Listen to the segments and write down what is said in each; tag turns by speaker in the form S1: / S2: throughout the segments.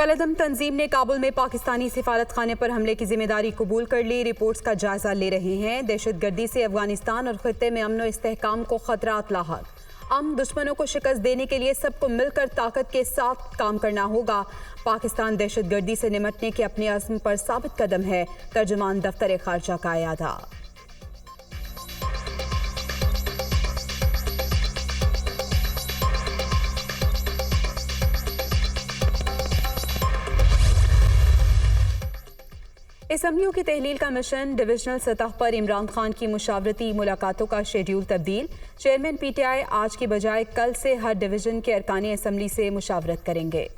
S1: कलअदम तंजीम ने काबुल में पाकिस्तानी सिफारत खाने पर हमले की जिम्मेदारी कबूल कर ली। रिपोर्ट्स का जायजा ले रहे हैं। दहशतगर्दी से अफगानिस्तान और खित्ते में अमन और इस्तेहकाम को खतरात लाहक। हम दुश्मनों को शिकस्त देने के लिए सबको मिलकर ताकत के साथ काम करना होगा। पाकिस्तान दहशतगर्दी से निमटने के अपने अज़्म पर साबित कदम है। तर्जुमान दफ्तर खारजा का यादा। असम्बलियों की तहलील का मिशन। डिविजनल सतह पर इमरान खान की मुशावरती मुलाकातों का शेड्यूल तब्दील। चेयरमैन PTI आज की बजाय कल से हर डिवीजन के अरकान असम्बली से मुशावरत करेंगे।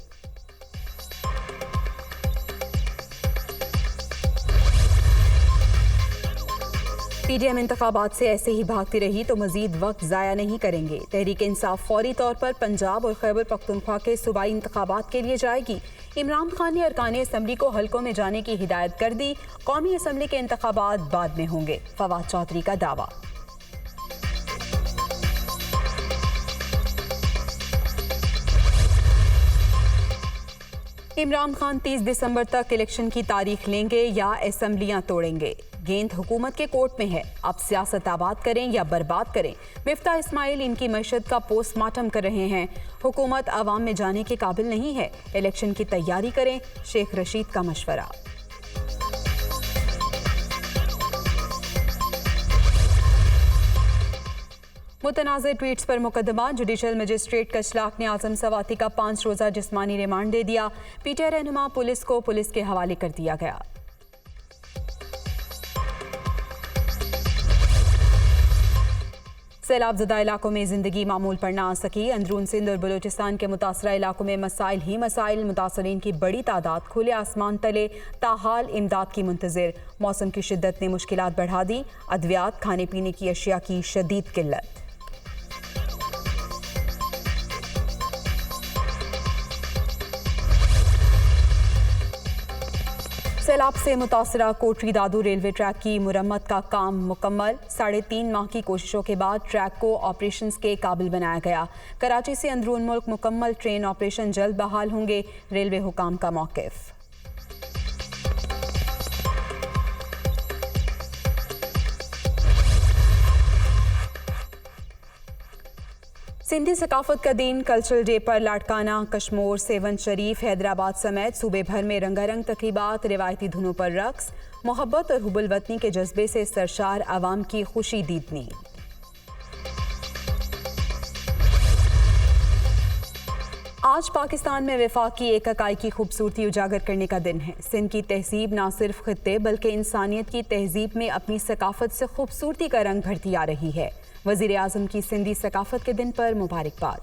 S1: PDM इंतखाबात से ऐसे ही भागती रही तो मजीद वक्त ज़ाया नहीं करेंगे। तहरीक इंसाफ फौरी तौर पर पंजाब और खैबर पख्तूनख्वा के सूबाई इंतखाबात के लिए जाएगी। इमरान खान ने अरकान असम्बली को हल्कों में जाने की हिदायत कर दी। कौमी असम्बली के इंतखाबात बाद में होंगे, फवाद चौधरी का दावा। इमरान खान 30 दिसंबर तक इलेक्शन की तारीख लेंगे या असम्बलियां तोड़ेंगे। गेंद हुकूमत के कोर्ट में है। अब सियासत आबाद करें या बर्बाद करें। मिफ्ता इस्माइल इनकी मईशत का पोस्टमार्टम कर रहे हैं। हुकूमत आवाम में जाने के काबिल नहीं है। इलेक्शन की तैयारी करें, शेख रशीद का मशवरा। मुतनाज़ ट्वीट्स पर मुकदमा। जुडिशल मजिस्ट्रेट कशलाक ने आजम सवाती का 5 रोज़ा जिस्मानी रिमांड दे दिया। PTI रहनुमा पुलिस को पुलिस के हवाले कर दिया गया। सैलाब ज़दा इलाकों में जिंदगी मामूल पर ना आ सकी। अंदरून सिंध और बलूचिस्तान के मुतासरा इलाकों में मसाइल ही मसाइल। मुतासरीन की बड़ी तादाद खुले आसमान तले ताहाल इमदाद की मुंतज़िर। मौसम की शिद्दत ने मुश्किलात बढ़ा दी। अद्वियात, खाने पीने की अशिया की शदीद किल्लत। सैलाब से मुतासरा कोटरी दादू रेलवे ट्रैक की मुरम्मत का काम मुकम्मल। 3.5 माह की कोशिशों के बाद ट्रैक को ऑपरेशंस के काबिल बनाया गया। कराची से अंदरून मुल्क मुकम्मल ट्रेन ऑपरेशन जल्द बहाल होंगे। रेलवे हुकाम का मौक़िफ़। सिंधी सकाफत का दिन। कल्चरल डे पर लाड़काना, कश्मोर, सेवन शरीफ, हैदराबाद समेत सूबे भर में रंगारंग तकरीबात। रिवायती धुनों पर रक्स। मोहब्बत और हुब्बुल वतनी के जज्बे से सरशार आवाम की खुशी दीदनी। आज पाकिस्तान में वफाक की एककाई की खूबसूरती उजागर करने का दिन है। सिंध की तहजीब ना सिर्फ खित्ते बल्कि इंसानियत की तहजीब में अपनी सकाफत से खूबसूरती का रंग भरती आ रही है। वज़ीर आज़म की सिंधी सकाफत के दिन पर मुबारकबाद।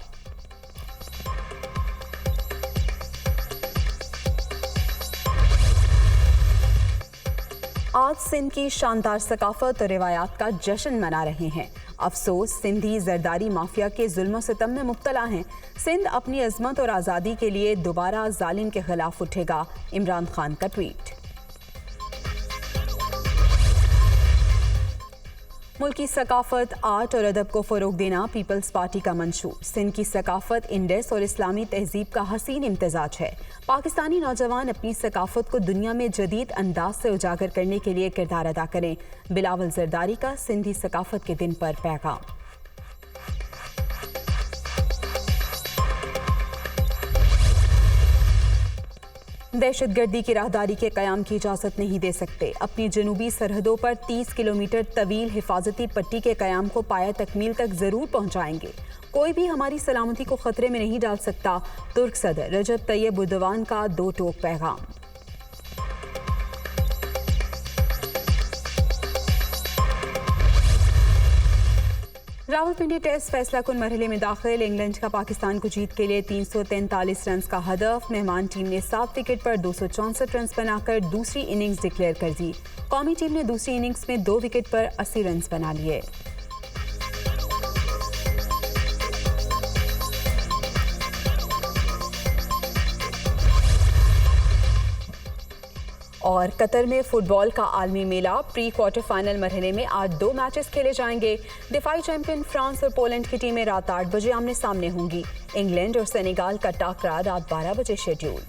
S1: आज सिंध की शानदार सकाफत और रिवायात का जश्न मना रहे हैं। अफसोस, सिंधी जरदारी माफिया के जुल्म सितम में मुब्तला हैं। सिंध अपनी अजमत और आज़ादी के लिए दोबारा जालिम के खिलाफ उठेगा। इमरान खान का ट्वीट। मुल्क की सकाफत, आर्ट और अदब को फ़रोग देना पीपल्स पार्टी का मंशूर। सिंध की सकाफत, इंडस और इस्लामी तहजीब का हसीन इम्तिजाज है। पाकिस्तानी नौजवान अपनी सकाफत को दुनिया में जदीद अंदाज से उजागर करने के लिए किरदार अदा करें। बिलावल जरदारी का सिंधी सकाफत के दिन पर पैगाम। दहशतगर्दी की राहदारी के क़याम की इजाज़त नहीं दे सकते। अपनी जनूबी सरहदों पर 30 किलोमीटर तवील हिफाजती पट्टी के क़याम को पाया तकमील तक ज़रूर पहुँचाएंगे। कोई भी हमारी सलामती को ख़तरे में नहीं डाल सकता। तुर्क सदर रजब तैयब एर्दोगान का 2 टोक पैगाम। रावलपिंडी टेस्ट फैसला कुन मरहले में दाखिल। इंग्लैंड का पाकिस्तान को जीत के लिए 343 रन का हदफ। मेहमान टीम ने 7 विकेट पर 264 रन बनाकर दूसरी इनिंग्स डिक्लेयर कर दी। कौमी टीम ने दूसरी इनिंग्स में 2 विकेट पर 80 रन बना लिए। और कतर में फुटबॉल का आलमी मेला। प्री क्वार्टर फाइनल मरहले में आज 2 मैचेस खेले जाएंगे। दिफाई चैंपियन फ्रांस और पोलैंड की टीमें रात 8 बजे आमने सामने होंगी। इंग्लैंड और सेनेगाल का टाकरा रात 12 बजे शेड्यूल।